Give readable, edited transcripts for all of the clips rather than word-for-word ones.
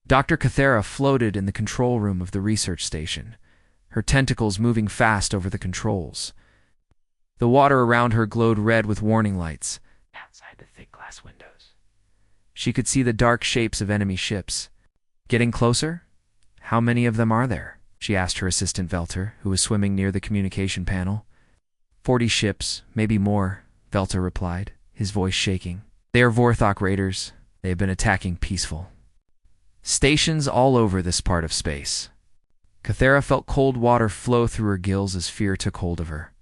Dr. Cathera floated in the control room of the research station, her tentacles moving fast over the controls. The water around her glowed red with warning lights outside the thick glass windows. She could see the dark shapes of enemy ships. Getting closer? How many of them are there? She asked her assistant Velter, who was swimming near the communication panel. 40 ships, maybe more, Velter replied, his voice shaking. They are Vorthok raiders. They have been attacking peaceful stations all over this part of space. Cathera felt cold water flow through her gills as fear took hold of her.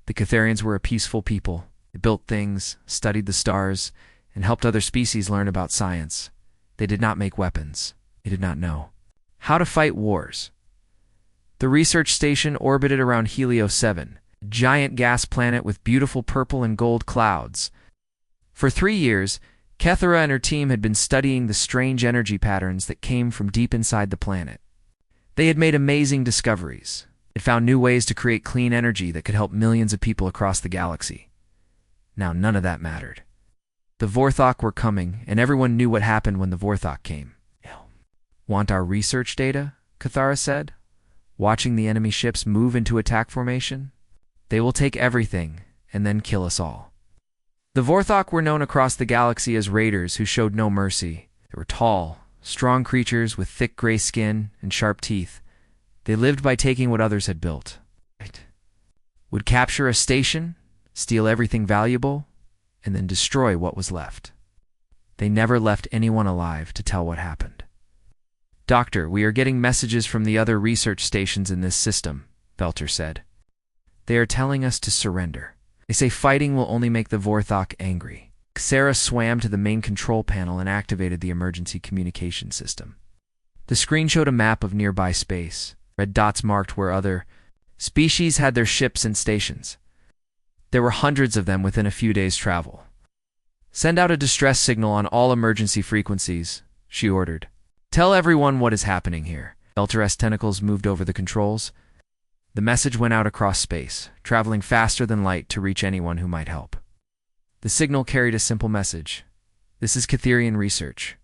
The Catherians were a peaceful people. They built things, studied the stars, and helped other species learn about science. They did not make weapons. They did not know how to fight wars. The research station orbited around Helio 7, a giant gas planet with beautiful purple and gold clouds. For 3 years, Cathera and her team had been studying the strange energy patterns that came from deep inside the planet. They had made amazing discoveries. It found new ways to create clean energy that could help millions of people across the galaxy. Now none of that mattered. The Vorthok were coming, and everyone knew what happened when the Vorthok came. Want our research data? Cathera said, watching the enemy ships move into attack formation. They will take everything, and then kill us all. The Vorthok were known across the galaxy as raiders who showed no mercy. They were tall, strong creatures with thick gray skin and sharp teeth. They lived by taking what others had built. Would capture a station, steal everything valuable, and then destroy what was left. They never left anyone alive to tell what happened. Doctor, we are getting messages from the other research stations in this system, Velter said. They are telling us to surrender. They say fighting will only make the Vorthok angry. Cathera swam to the main control panel and activated the emergency communication system. The screen showed a map of nearby space. Red dots marked where other species had their ships and stations. There were hundreds of them within a few days' travel. Send out a distress signal on all emergency frequencies, she ordered. Tell everyone what is happening here. Velter's tentacles moved over the controls. The message went out across space, traveling faster than light to reach anyone who might help. The signal carried a simple message. This is Catherian research.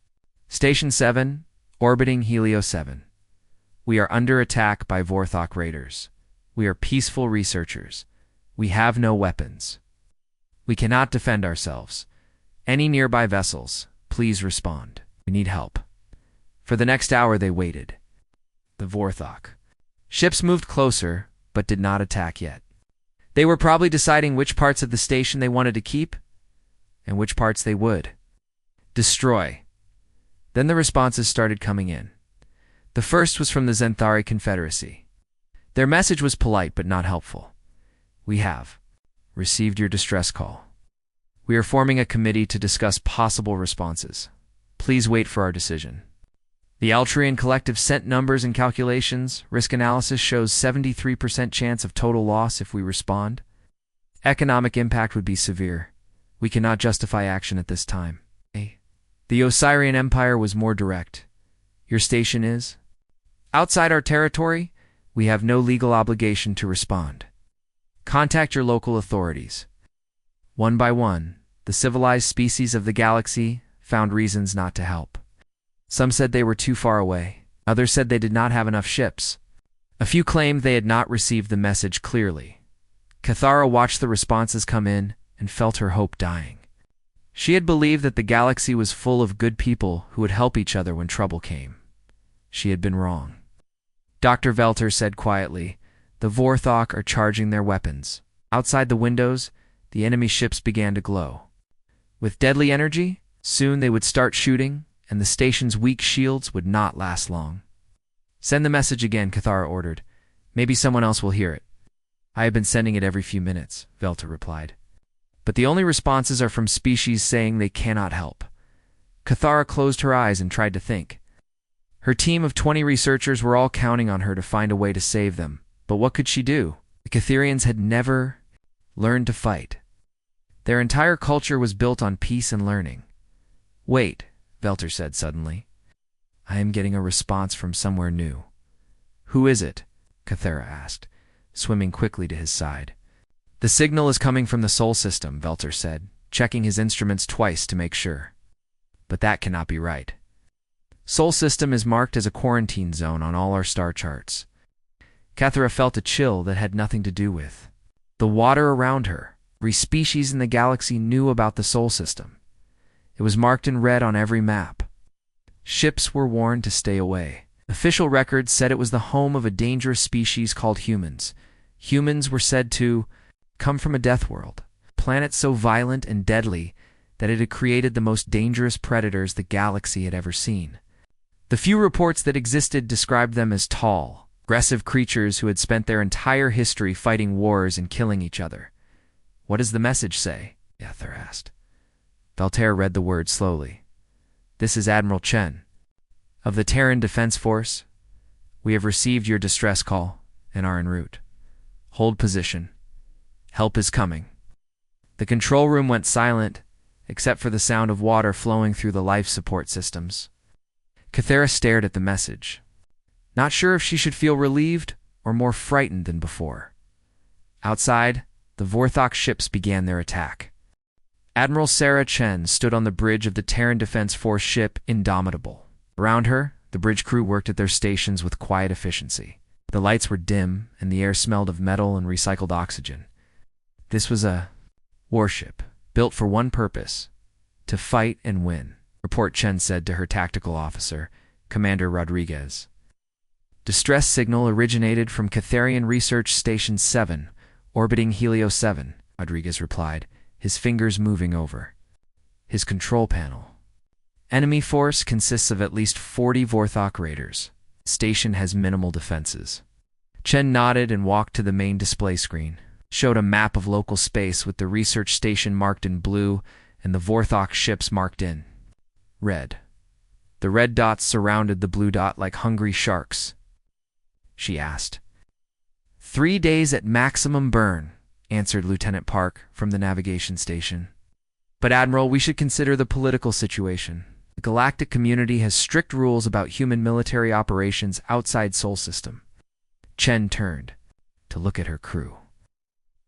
Station 7, orbiting Helio 7. We are under attack by Vorthok raiders. We are peaceful researchers. We have no weapons. We cannot defend ourselves. Any nearby vessels, please respond. We need help. For the next hour they waited. The Vorthok. Ships moved closer, but did not attack yet. They were probably deciding which parts of the station they wanted to keep, and which parts they would destroy. Then the responses started coming in. The first was from the Zenthari Confederacy. Their message was polite but not helpful. We have received your distress call. We are forming a committee to discuss possible responses. Please wait for our decision. The Altrian Collective sent numbers and calculations. Risk analysis shows 73% chance of total loss if we respond. Economic impact would be severe. We cannot justify action at this time. The Osirian Empire was more direct. Your station is outside our territory. We have no legal obligation to respond. Contact your local authorities. One by one, the civilized species of the galaxy found reasons not to help. Some said they were too far away. Others said they did not have enough ships. A few claimed they had not received the message clearly. Cathera watched the responses come in and felt her hope dying. She had believed that the galaxy was full of good people who would help each other when trouble came. She had been wrong. Dr. Velter said quietly, "The Vorthok are charging their weapons." Outside the windows, the enemy ships began to glow. With deadly energy, soon they would start shooting, and the station's weak shields would not last long. Send the message again, Cathera ordered. Maybe someone else will hear it. I have been sending it every few minutes, Velter replied. But the only responses are from species saying they cannot help. Cathera closed her eyes and tried to think. Her team of 20 researchers were all counting on her to find a way to save them. But what could she do? The Catherians had never learned to fight. Their entire culture was built on peace and learning. Wait, Velter said suddenly. I am getting a response from somewhere new. Who is it? Cathera asked, swimming quickly to his side. The signal is coming from the Sol system, Velter said, checking his instruments twice to make sure. But that cannot be right. Sol system is marked as a quarantine zone on all our star charts. Cathera felt a chill that had nothing to do with the water around her. Every species in the galaxy knew about the Sol system. It was marked in red on every map. Ships were warned to stay away. Official records said it was the home of a dangerous species called humans. Humans were said to come from a death world, a planet so violent and deadly that it had created the most dangerous predators the galaxy had ever seen. The few reports that existed described them as tall, aggressive creatures who had spent their entire history fighting wars and killing each other. "What does the message say?" Ether asked. Valterra read the words slowly. "This is Admiral Chen. Of the Terran Defense Force, we have received your distress call and are en route. Hold position. Help is coming." The control room went silent, except for the sound of water flowing through the life support systems. Cathera stared at the message, not sure if she should feel relieved or more frightened than before. Outside, the Vorthok ships began their attack. Admiral Sarah Chen stood on the bridge of the Terran Defense Force ship Indomitable. Around her, the bridge crew worked at their stations with quiet efficiency. The lights were dim, and the air smelled of metal and recycled oxygen. This was a warship, built for one purpose: to fight and win, Report Chen said to her tactical officer, Commander Rodriguez. Distress signal originated from Catherian Research Station 7, orbiting Helio 7, Rodriguez replied, his fingers moving over his control panel. Enemy force consists of at least 40 Vorthok raiders. Station has minimal defenses. Chen nodded and walked to the main display screen, showed a map of local space with the research station marked in blue and the Vorthok ships marked in red. The red dots surrounded the blue dot like hungry sharks. She asked. 3 days at maximum burn, answered Lieutenant Park from the navigation station. But Admiral, we should consider the political situation. The galactic community has strict rules about human military operations outside Sol system. Chen turned to look at her crew.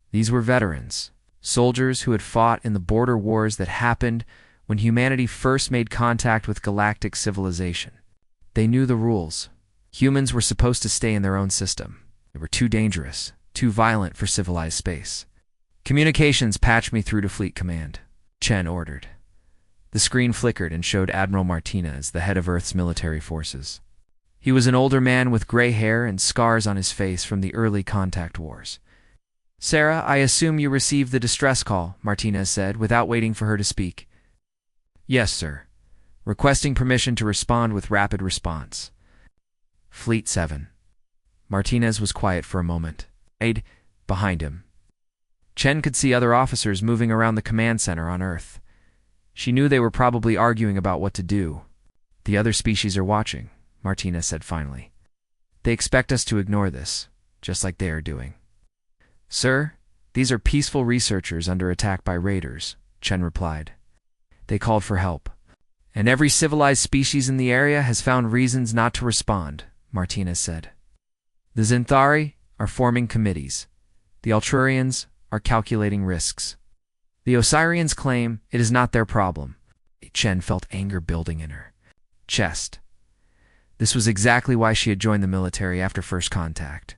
These were veterans, soldiers who had fought in the border wars that happened when humanity first made contact with galactic civilization. They knew the rules. Humans were supposed to stay in their own system. They were too dangerous, too violent for civilized space. Communications, patch me through to Fleet Command, Chen ordered. The screen flickered and showed Admiral Martinez, the head of Earth's military forces. He was an older man with gray hair and scars on his face from the early contact wars. "Sarah, I assume you received the distress call," Martinez said, without waiting for her to speak. "Yes, sir. Requesting permission to respond with rapid response." Fleet 7. Martinez was quiet for a moment. Behind him. Chen could see other officers moving around the command center on Earth. She knew they were probably arguing about what to do. "The other species are watching," Martinez said finally. "They expect us to ignore this, just like they are doing." "Sir, these are peaceful researchers under attack by raiders," Chen replied. "They called for help. And every civilized species in the area has found reasons not to respond," Martinez said. "The Zinthari are forming committees. The Altrurians are calculating risks. The Osirians claim it is not their problem." Chen felt anger building in her chest. This was exactly why she had joined the military after first contact.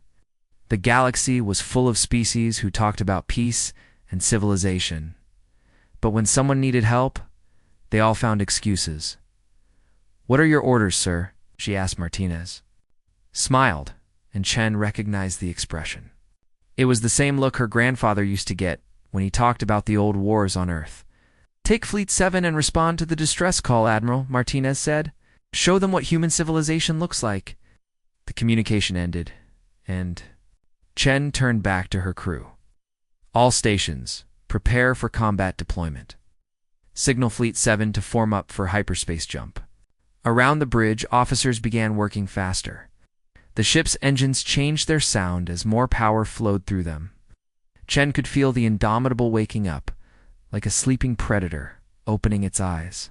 The galaxy was full of species who talked about peace and civilization. But when someone needed help, they all found excuses. "What are your orders, sir?" she asked Martinez. Smiled, and Chen recognized the expression. It was the same look her grandfather used to get when he talked about the old wars on Earth. "Take Fleet 7 and respond to the distress call, Admiral," Martinez said. "Show them what human civilization looks like." The communication ended, and Chen turned back to her crew. "All stations, prepare for combat deployment. Signal Fleet 7 to form up for hyperspace jump." Around the bridge, officers began working faster. The ship's engines changed their sound as more power flowed through them. Chen could feel the Indomitable waking up, like a sleeping predator, opening its eyes.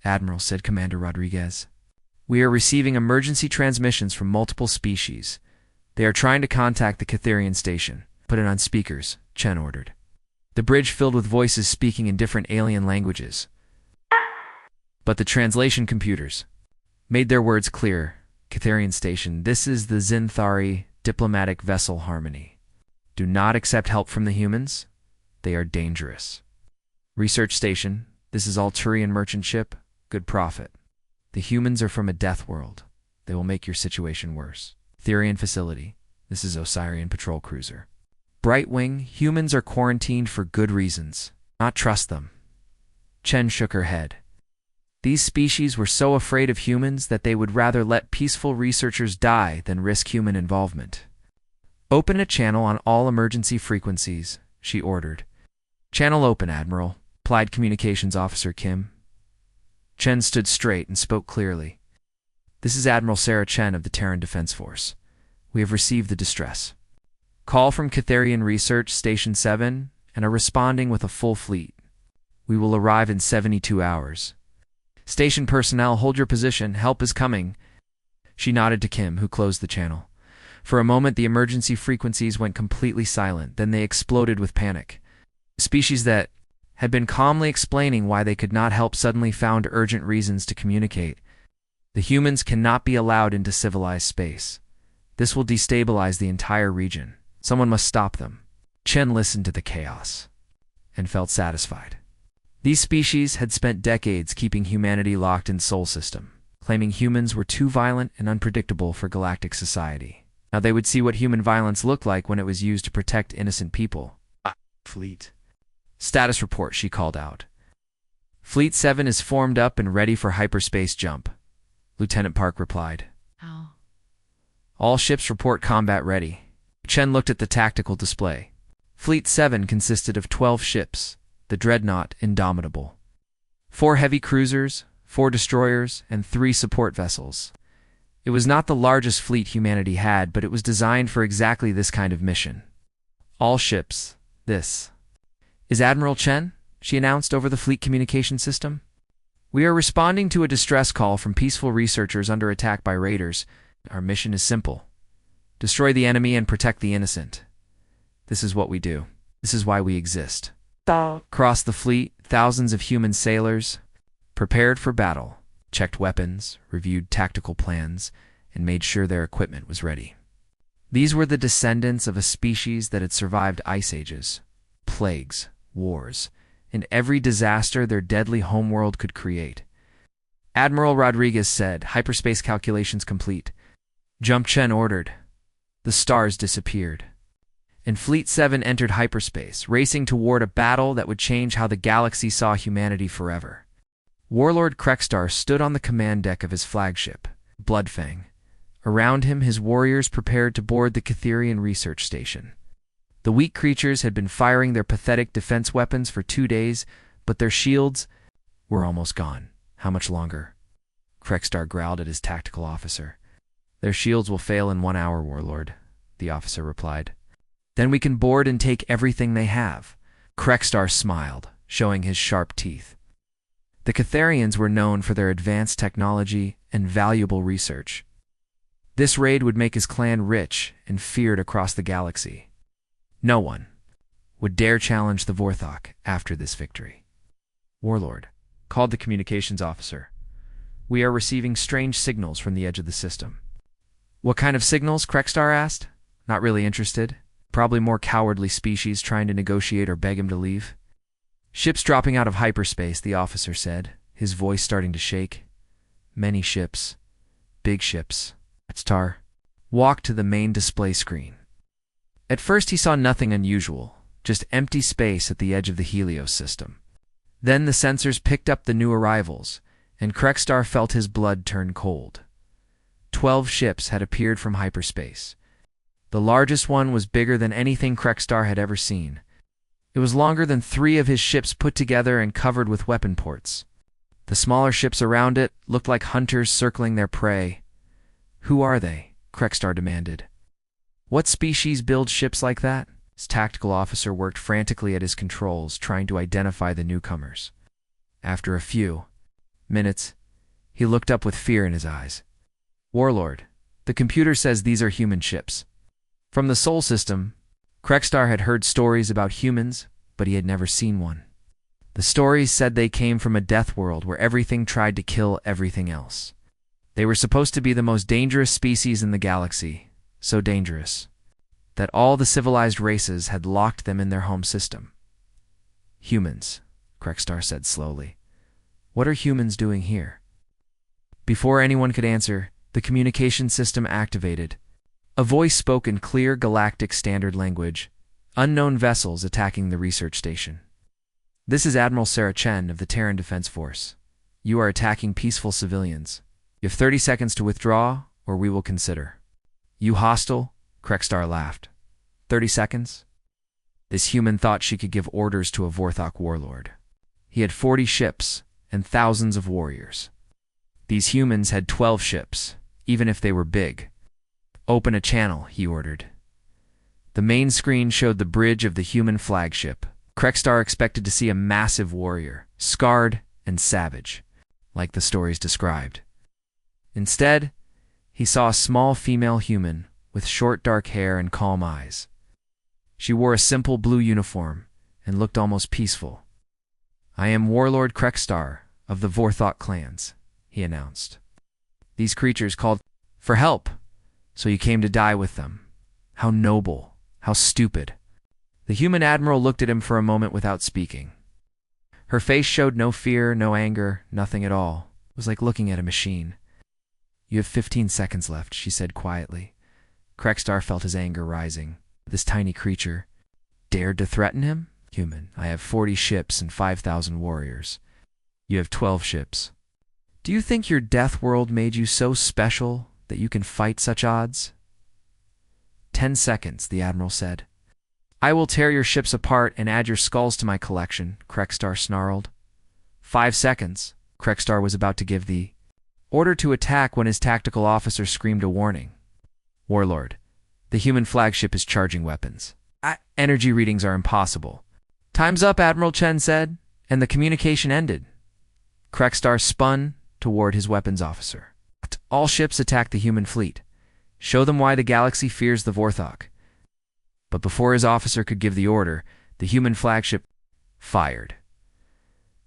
"Admiral," said Commander Rodriguez, "we are receiving emergency transmissions from multiple species. They are trying to contact the Catherian station." "Put it on speakers," Chen ordered. The bridge filled with voices speaking in different alien languages. "But the translation computers." made their words clear. Catherian Station, this is the Zinthari diplomatic vessel Harmony. Do not accept help from the humans. They are dangerous. Research Station, this is Alturian merchant ship. Good profit. The humans are from a death world. They will make your situation worse. Therian Facility, this is Osirian patrol cruiser. Brightwing, humans are quarantined for good reasons. Not trust them. Chen shook her head. These species were so afraid of humans that they would rather let peaceful researchers die than risk human involvement. Open a channel on all emergency frequencies, she ordered. Channel open, Admiral, replied Communications Officer Kim. Chen stood straight and spoke clearly. This is Admiral Sarah Chen of the Terran Defense Force. We have received the distress. Call from Catherian Research Station 7 and are responding with a full fleet. We will arrive in 72 hours. Station personnel, hold your position. Help is coming. She nodded to Kim, who closed the channel. For a moment, the emergency frequencies went completely silent. Then they exploded with panic. The species that had been calmly explaining why they could not help suddenly found urgent reasons to communicate. The humans cannot be allowed into civilized space. This will destabilize the entire region. Someone must stop them. Chen listened to the chaos and felt satisfied. These species had spent decades keeping humanity locked in Sol System, claiming humans were too violent and unpredictable for galactic society. Now they would see what human violence looked like when it was used to protect innocent people. Fleet. Status report, she called out. Fleet 7 is formed up and ready for hyperspace jump, Lieutenant Park replied. How? All ships report combat ready. Chen looked at the tactical display. Fleet 7 consisted of 12 ships, the Dreadnought Indomitable. 4 heavy cruisers, 4 destroyers, and 3 support vessels. It was not the largest fleet humanity had, but it was designed for exactly this kind of mission. All ships, this. Is Admiral Chen? She announced over the fleet communication system. We are responding to a distress call from peaceful researchers under attack by raiders. Our mission is simple. Destroy the enemy and protect the innocent. This is what we do. This is why we exist. Across the fleet, thousands of human sailors, prepared for battle, checked weapons, reviewed tactical plans, and made sure their equipment was ready. These were the descendants of a species that had survived ice ages, plagues, wars, and every disaster their deadly homeworld could create. Admiral Rodriguez said, hyperspace calculations complete. Jump Chen ordered. The stars disappeared. And Fleet 7 entered hyperspace, racing toward a battle that would change how the galaxy saw humanity forever. Warlord Krexstar stood on the command deck of his flagship, Bloodfang. Around him, his warriors prepared to board the Catherian Research Station. The weak creatures had been firing their pathetic defense weapons for 2 days, but their shields were almost gone. How much longer? Krexstar growled at his tactical officer. Their shields will fail in 1 hour, Warlord, the officer replied. Then we can board and take everything they have. Krexstar smiled, showing his sharp teeth. The Catherians were known for their advanced technology and valuable research. This raid would make his clan rich and feared across the galaxy. No one would dare challenge the Vorthok after this victory. Warlord called the communications officer. We are receiving strange signals from the edge of the system. What kind of signals? Krexstar asked. Not really interested. Probably more cowardly species trying to negotiate or beg him to leave. Ships dropping out of hyperspace, the officer said, his voice starting to shake. Many ships. Big ships. Tar walked to the main display screen. At first he saw nothing unusual, just empty space at the edge of the Helios system. Then the sensors picked up the new arrivals, and Krexstar felt his blood turn cold. 12 ships had appeared from hyperspace. The largest one was bigger than anything Krexstar had ever seen. It was longer than 3 of his ships put together and covered with weapon ports. The smaller ships around it looked like hunters circling their prey. Who are they? Krexstar demanded. What species builds ships like that? His tactical officer worked frantically at his controls, trying to identify the newcomers. After a few minutes, he looked up with fear in his eyes. Warlord, the computer says these are human ships. From the Sol System, Krexstar had heard stories about humans, but he had never seen one. The stories said they came from a death world where everything tried to kill everything else. They were supposed to be the most dangerous species in the galaxy, so dangerous that all the civilized races had locked them in their home system. Humans, Krekstar said slowly. What are humans doing here? Before anyone could answer, the communication system activated. A voice spoke in clear galactic standard language. Unknown vessels attacking the research station. This is Admiral Sarah Chen of the Terran Defense Force. You are attacking peaceful civilians. You have 30 seconds to withdraw, or we will consider. You hostile? Krekstar laughed. 30 seconds? This human thought she could give orders to a Vorthok warlord. He had 40 ships and thousands of warriors. These humans had 12 ships, even if they were big. Open a channel, he ordered. The main screen showed the bridge of the human flagship. Krekstar expected to see a massive warrior, scarred and savage, like the stories described. Instead, he saw a small female human with short dark hair and calm eyes. She wore a simple blue uniform and looked almost peaceful. I am Warlord Krekstar of the Vorthok clans, he announced. These creatures called for help, so you came to die with them. How noble, how stupid. The human admiral looked at him for a moment without speaking. Her face showed no fear, no anger, nothing at all. It was like looking at a machine. You have 15 seconds left, she said quietly. Krekstar felt his anger rising. This tiny creature dared to threaten him? Human, I have 40 ships and 5,000 warriors. You have 12 ships. Do you think your death world made you so special that you can fight such odds? 10 seconds, the admiral said. I will tear your ships apart and add your skulls to my collection, Krekstar snarled. 5 seconds. Krekstar was about to give the order to attack when his tactical officer screamed a warning. Warlord, the human flagship is charging weapons. Energy readings are impossible. Time's up, Admiral Chen said, and the communication ended. Krekstar spun toward his weapons officer. All ships attack the human fleet. Show them why the galaxy fears the Vorthok. But before his officer could give the order, the human flagship fired.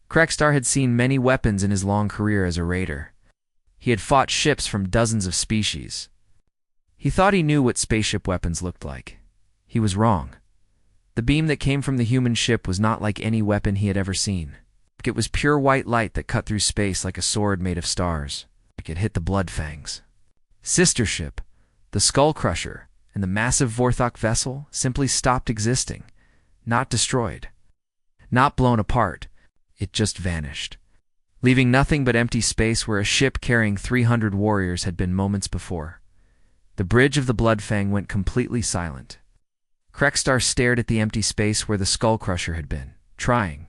Krekstar had seen many weapons in his long career as a raider. He had fought ships from dozens of species. He thought he knew what spaceship weapons looked like. He was wrong. The beam that came from the human ship was not like any weapon he had ever seen. It was pure white light that cut through space like a sword made of stars. It hit the blood fangs. Sister ship, the Skull Crusher, and the massive Vorthok vessel simply stopped existing, not destroyed, not blown apart. It just vanished, leaving nothing but empty space where a ship carrying 300 warriors had been moments before. The bridge of the Bloodfang went completely silent. Krekstar stared at the empty space where the Skull Crusher had been, trying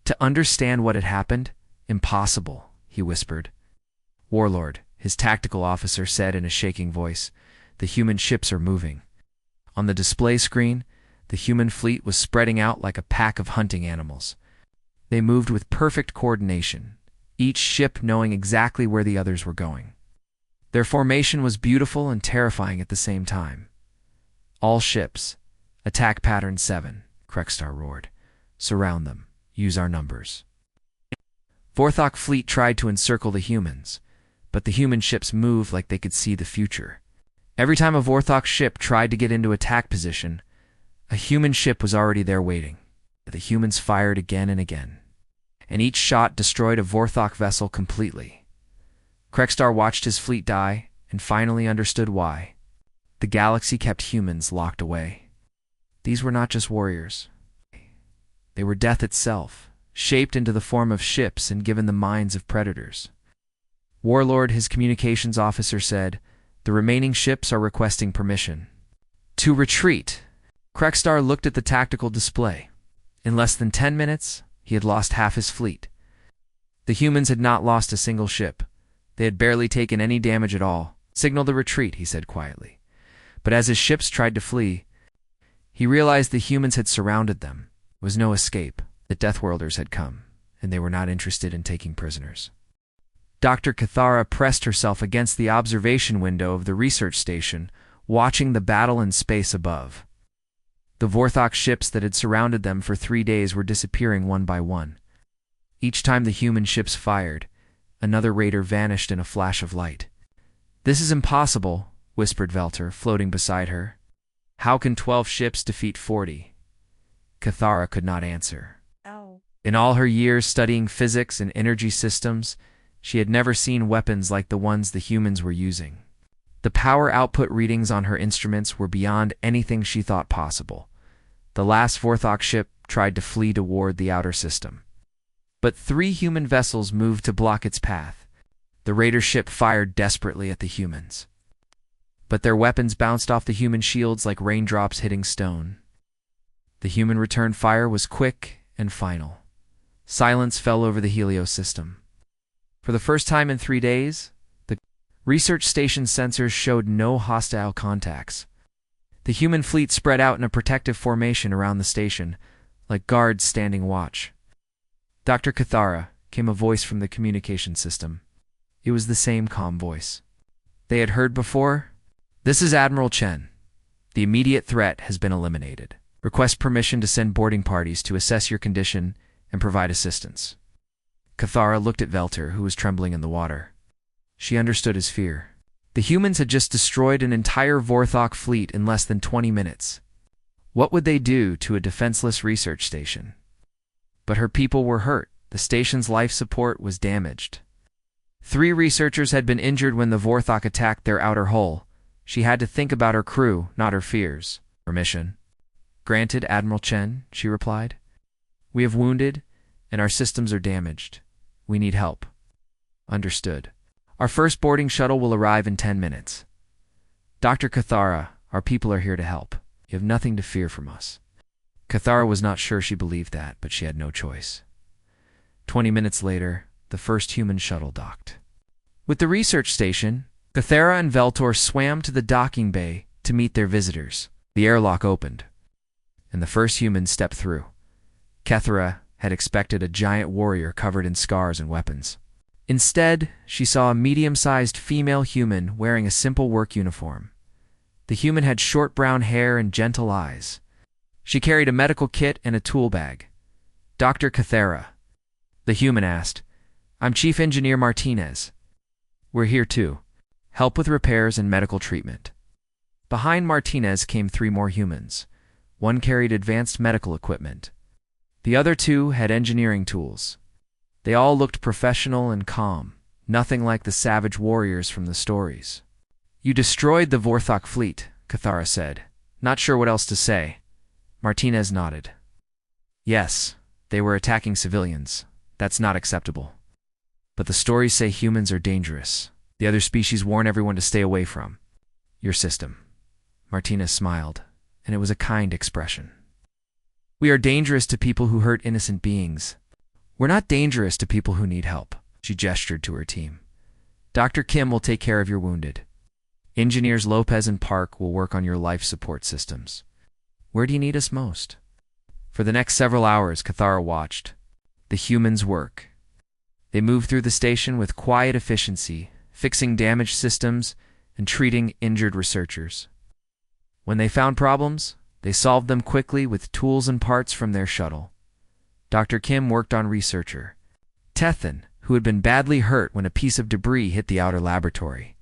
to understand what had happened. Impossible, he whispered. Warlord, his tactical officer said in a shaking voice, the human ships are moving. On the display screen, the human fleet was spreading out like a pack of hunting animals. They moved with perfect coordination, each ship knowing exactly where the others were going. Their formation was beautiful and terrifying at the same time. All ships, attack pattern 7, Krekstar roared. Surround them. Use our numbers. Vorthok fleet tried to encircle the humans, but the human ships moved like they could see the future. Every time a Vorthok ship tried to get into attack position, a human ship was already there waiting. The humans fired again and again, and each shot destroyed a Vorthok vessel completely. Krekstar watched his fleet die and finally understood why. The galaxy kept humans locked away. These were not just warriors. They were death itself, shaped into the form of ships and given the minds of predators. Warlord, his communications officer, said, the remaining ships are requesting permission to retreat. Krekstar looked at the tactical display. In less than 10 minutes, he had lost half his fleet. The humans had not lost a single ship. They had barely taken any damage at all. Signal the retreat, he said quietly. But as his ships tried to flee, he realized the humans had surrounded them. There was no escape. The Deathworlders had come, and they were not interested in taking prisoners. Dr. Cathara pressed herself against the observation window of the research station, watching the battle in space above. The Vorthok ships that had surrounded them for 3 days were disappearing one by one. Each time the human ships fired, another raider vanished in a flash of light. This is impossible, whispered Velter, floating beside her. How can 12 ships defeat 40? Cathara could not answer. Oh. In all her years studying physics and energy systems, she had never seen weapons like the ones the humans were using. The power output readings on her instruments were beyond anything she thought possible. The last Vorthok ship tried to flee toward the outer system, but 3 human vessels moved to block its path. The raider ship fired desperately at the humans, but their weapons bounced off the human shields like raindrops hitting stone. The human return fire was quick and final. Silence fell over the Helios system. For the first time in 3 days, the research station sensors showed no hostile contacts. The human fleet spread out in a protective formation around the station, like guards standing watch. Dr. Cathara, came a voice from the communication system. It was the same calm voice they had heard before. This is Admiral Chen. The immediate threat has been eliminated. Request permission to send boarding parties to assess your condition and provide assistance. Cathara looked at Velter, who was trembling in the water. She understood his fear. The humans had just destroyed an entire Vorthok fleet in less than 20 minutes. What would they do to a defenseless research station? But her people were hurt. The station's life support was damaged. 3 researchers had been injured when the Vorthok attacked their outer hull. She had to think about her crew, not her fears. Permission. Granted, Admiral Chen, she replied. We have wounded, and our systems are damaged. We need help. Understood. Our first boarding shuttle will arrive in 10 minutes. Dr. Cathara, our people are here to help. You have nothing to fear from us. Cathara was not sure she believed that, but she had no choice. 20 minutes later, the first human shuttle docked. With the research station, Cathara and Veltor swam to the docking bay to meet their visitors. The airlock opened, and the first human stepped through. Cathara had expected a giant warrior covered in scars and weapons. Instead, she saw a medium-sized female human wearing a simple work uniform. The human had short brown hair and gentle eyes. She carried a medical kit and a tool bag. Dr. Cathara, the human asked. I'm Chief Engineer Martinez. We're here too. Help with repairs and medical treatment. Behind Martinez came 3 more humans. One carried advanced medical equipment. The other 2 had engineering tools. They all looked professional and calm, nothing like the savage warriors from the stories. You destroyed the Vorthok fleet, Cathara said. Not sure what else to say. Martinez nodded. Yes, they were attacking civilians. That's not acceptable. But the stories say humans are dangerous. The other species warn everyone to stay away from your system. Martinez smiled, and it was a kind expression. We are dangerous to people who hurt innocent beings. We're not dangerous to people who need help. She gestured to her team. Dr. Kim will take care of your wounded. Engineers Lopez and Park will work on your life support systems. Where do you need us most? For the next several hours, Cathara watched the humans work. They moved through the station with quiet efficiency, fixing damaged systems and treating injured researchers. When they found problems, they solved them quickly with tools and parts from their shuttle. Dr. Kim worked on researcher Tethan, who had been badly hurt when a piece of debris hit the outer laboratory.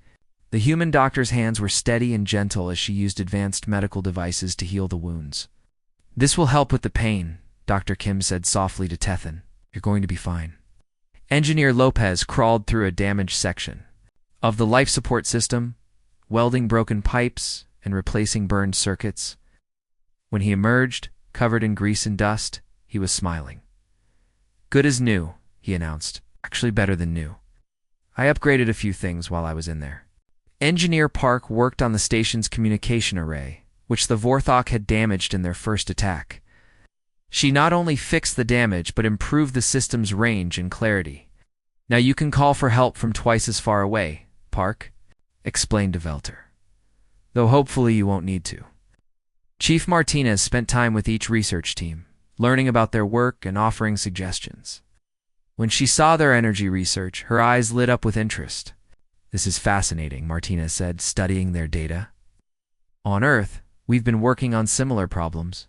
The human doctor's hands were steady and gentle as she used advanced medical devices to heal the wounds. This will help with the pain, Dr. Kim said softly to Tethan. You're going to be fine. Engineer Lopez crawled through a damaged section of the life support system, welding broken pipes and replacing burned circuits. When he emerged, covered in grease and dust, he was smiling. Good as new, he announced. Actually better than new. I upgraded a few things while I was in there. Engineer Park worked on the station's communication array, which the Vorthok had damaged in their first attack. She not only fixed the damage, but improved the system's range and clarity. Now you can call for help from twice as far away, Park, explained Velter. Though hopefully you won't need to. Chief Martinez spent time with each research team, learning about their work and offering suggestions. When she saw their energy research, her eyes lit up with interest. This is fascinating, Martinez said, studying their data. On Earth, we've been working on similar problems.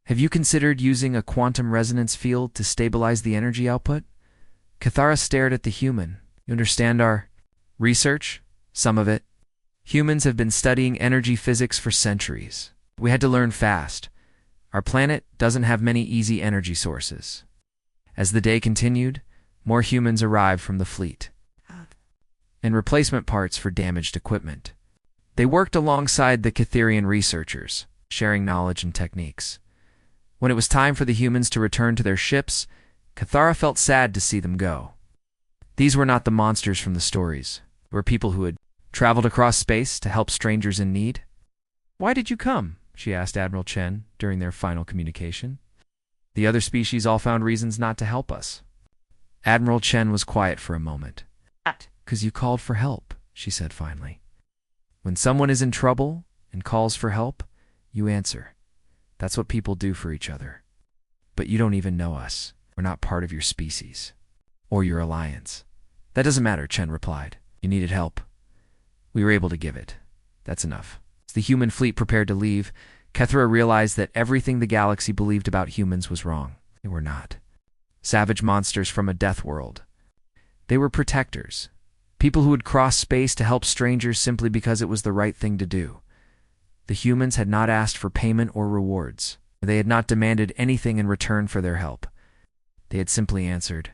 Have you considered using a quantum resonance field to stabilize the energy output? Cathara stared at the human. You understand our research? Some of it. Humans have been studying energy physics for centuries. We had to learn fast. Our planet doesn't have many easy energy sources. As the day continued, more humans arrived from the fleet and replacement parts for damaged equipment. They worked alongside the Catherian researchers, sharing knowledge and techniques. When it was time for the humans to return to their ships, Cathara felt sad to see them go. These were not the monsters from the stories. They were people who had traveled across space to help strangers in need. "Why did you come?" she asked Admiral Chen during their final communication. "The other species all found reasons not to help us." Admiral Chen was quiet for a moment. "'Cause you called for help," she said finally. "When someone is in trouble and calls for help, you answer. That's what people do for each other. But you don't even know us. We're not part of your species or your alliance." "That doesn't matter," Chen replied. "You needed help. We were able to give it. That's enough." As the human fleet prepared to leave, Kethra realized that everything the galaxy believed about humans was wrong. They were not savage monsters from a death world. They were protectors. People who would cross space to help strangers simply because it was the right thing to do. The humans had not asked for payment or rewards. They had not demanded anything in return for their help. They had simply answered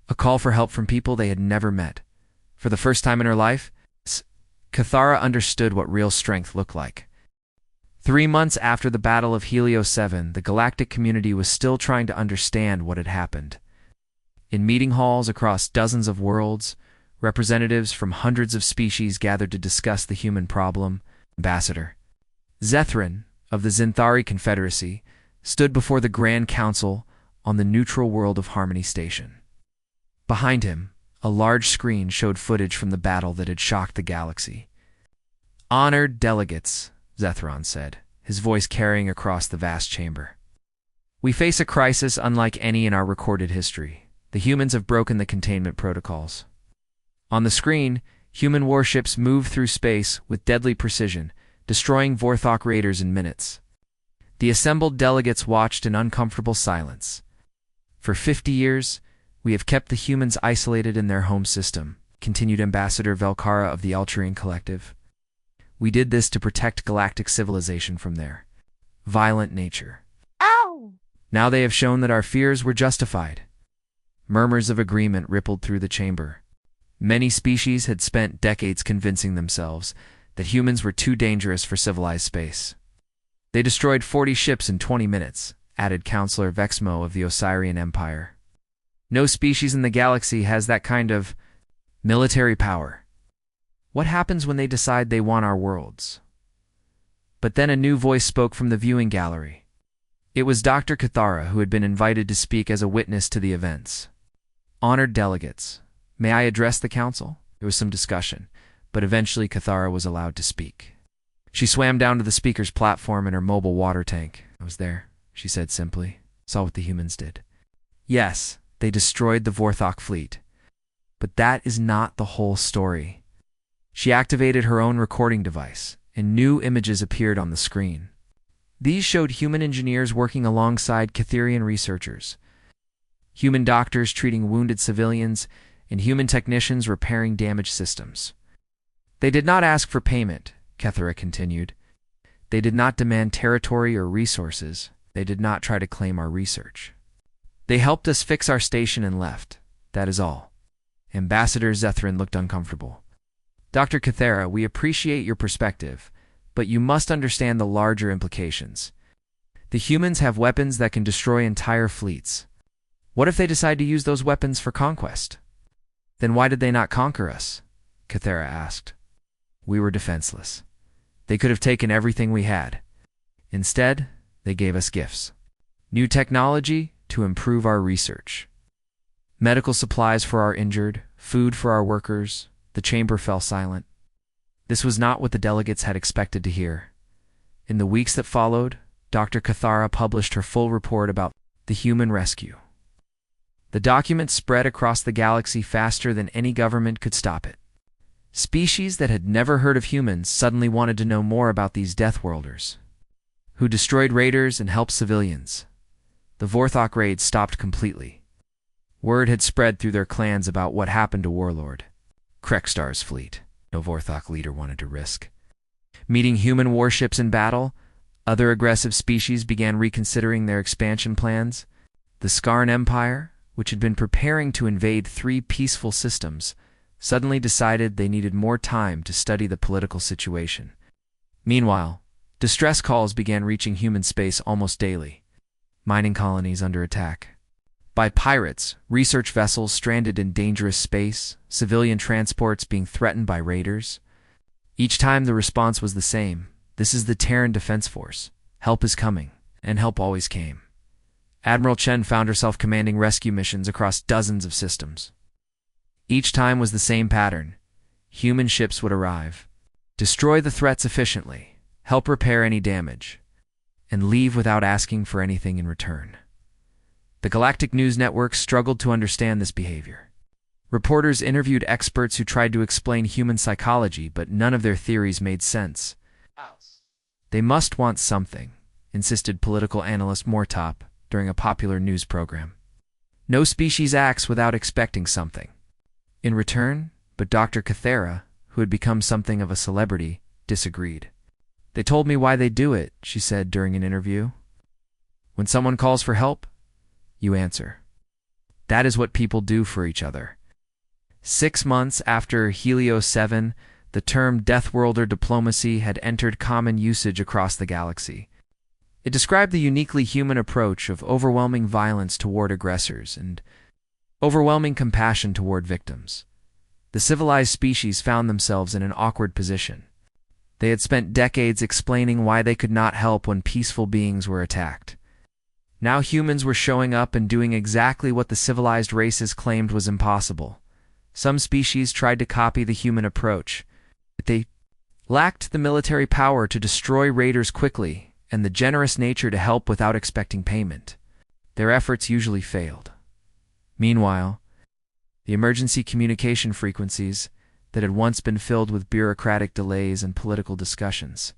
a call for help from people they had never met. For the first time in her life, Cathara understood what real strength looked like. 3 months after the Battle of Helio 7, the galactic community was still trying to understand what had happened. In meeting halls across dozens of worlds, representatives from hundreds of species gathered to discuss the human problem. Ambassador Zethrin, of the Zinthari Confederacy, stood before the Grand Council on the neutral world of Harmony Station. Behind him, a large screen showed footage from the battle that had shocked the galaxy. "Honored delegates," Zethron said, his voice carrying across the vast chamber. "We face a crisis unlike any in our recorded history. The humans have broken the containment protocols." On the screen, human warships moved through space with deadly precision, destroying Vorthok raiders in minutes. The assembled delegates watched in uncomfortable silence. "For 50 years, we have kept the humans isolated in their home system," continued Ambassador Velkara of the Alturine Collective. "We did this to protect galactic civilization from their violent nature. Ow! Now they have shown that our fears were justified." Murmurs of agreement rippled through the chamber. Many species had spent decades convincing themselves that humans were too dangerous for civilized space. "They destroyed 40 ships in 20 minutes, added Counselor Vexmo of the Osirian Empire. "No species in the galaxy has that kind of military power. What happens when they decide they want our worlds?" But then a new voice spoke from the viewing gallery. It was Dr. Cathara, who had been invited to speak as a witness to the events. "Honored delegates, may I address the council?" There was some discussion, but eventually Cathara was allowed to speak. She swam down to the speaker's platform in her mobile water tank. "I was there," she said simply. "Saw what the humans did. Yes, they destroyed the Vorthok fleet. But that is not the whole story." She activated her own recording device, and new images appeared on the screen. These showed human engineers working alongside Catherian researchers, human doctors treating wounded civilians, and human technicians repairing damaged systems. "They did not ask for payment," Kethera continued. "They did not demand territory or resources. They did not try to claim our research. They helped us fix our station and left. That is all." Ambassador Zethrin looked uncomfortable. "Dr. Cathera, we appreciate your perspective, but you must understand the larger implications. The humans have weapons that can destroy entire fleets. What if they decide to use those weapons for conquest?" "Then why did they not conquer us?" Cathera asked. "We were defenseless. They could have taken everything we had. Instead, they gave us gifts. New technology to improve our research. Medical supplies for our injured, food for our workers." The chamber fell silent. This was not what the delegates had expected to hear. In the weeks that followed, Dr. Cathara published her full report about the human rescue. The document spread across the galaxy faster than any government could stop it. Species that had never heard of humans suddenly wanted to know more about these Deathworlders, who destroyed raiders and helped civilians. The Vorthok raids stopped completely. Word had spread through their clans about what happened to Warlord Krekstar's fleet. no Vorthok leader wanted to risk. Meeting human warships in battle, other aggressive species began reconsidering their expansion plans. The Skarn Empire, which had been preparing to invade 3 peaceful systems, suddenly decided they needed more time to study the political situation. Meanwhile, distress calls began reaching human space almost daily. Mining colonies under attack by pirates, research vessels stranded in dangerous space, civilian transports being threatened by raiders. Each time the response was the same. This is the Terran Defense Force. Help is coming, and help always came. Admiral Chen found herself commanding rescue missions across dozens of systems. Each time was the same pattern. Human ships would arrive, destroy the threats efficiently, help repair any damage, and leave without asking for anything in return. The Galactic News Network struggled to understand this behavior. Reporters interviewed experts who tried to explain human psychology, but none of their theories made sense. They must want something, insisted political analyst Mortop during a popular news program. No species acts without expecting something in return, but Dr. Cathera, who had become something of a celebrity, disagreed. They told me why they do it, she said during an interview. When someone calls for help, you answer. That is what people do for each other. 6 months after Helios 7, the term Deathworlder diplomacy had entered common usage across the galaxy. It described the uniquely human approach of overwhelming violence toward aggressors and overwhelming compassion toward victims. The civilized species found themselves in an awkward position. They had spent decades explaining why they could not help when peaceful beings were attacked. Now humans were showing up and doing exactly what the civilized races claimed was impossible. Some species tried to copy the human approach, but they lacked the military power to destroy raiders quickly and the generous nature to help without expecting payment. Their efforts usually failed. Meanwhile, the emergency communication frequencies that had once been filled with bureaucratic delays and political discussions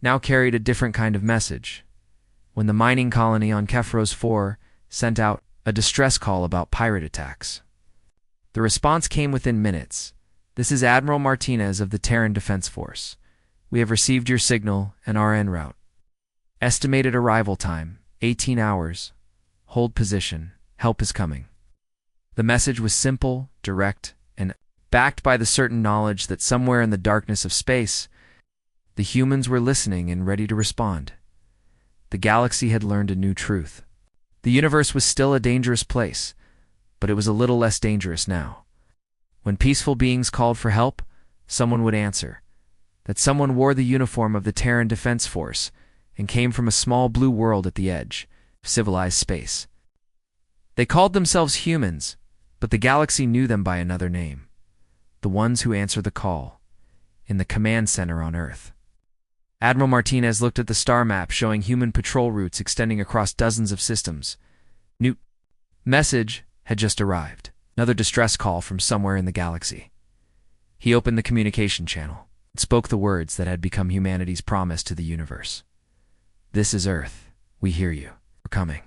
now carried a different kind of message. When the mining colony on Kefros 4 sent out a distress call about pirate attacks, the response came within minutes. This is Admiral Martinez of the Terran Defense Force. We have received your signal and are en route. Estimated arrival time, 18 hours. Hold position. Help is coming. The message was simple, direct, and backed by the certain knowledge that somewhere in the darkness of space, the humans were listening and ready to respond. The galaxy had learned a new truth. The universe was still a dangerous place, but it was a little less dangerous now. When peaceful beings called for help, someone would answer. That someone wore the uniform of the Terran Defense Force and came from a small blue world at the edge of civilized space. They called themselves humans, but the galaxy knew them by another name. The ones who answer the call, in the command center on Earth. Admiral Martinez looked at the star map showing human patrol routes extending across dozens of systems. New message had just arrived. Another distress call from somewhere in the galaxy. He opened the communication channel and spoke the words that had become humanity's promise to the universe. This is Earth. We hear you. We're coming.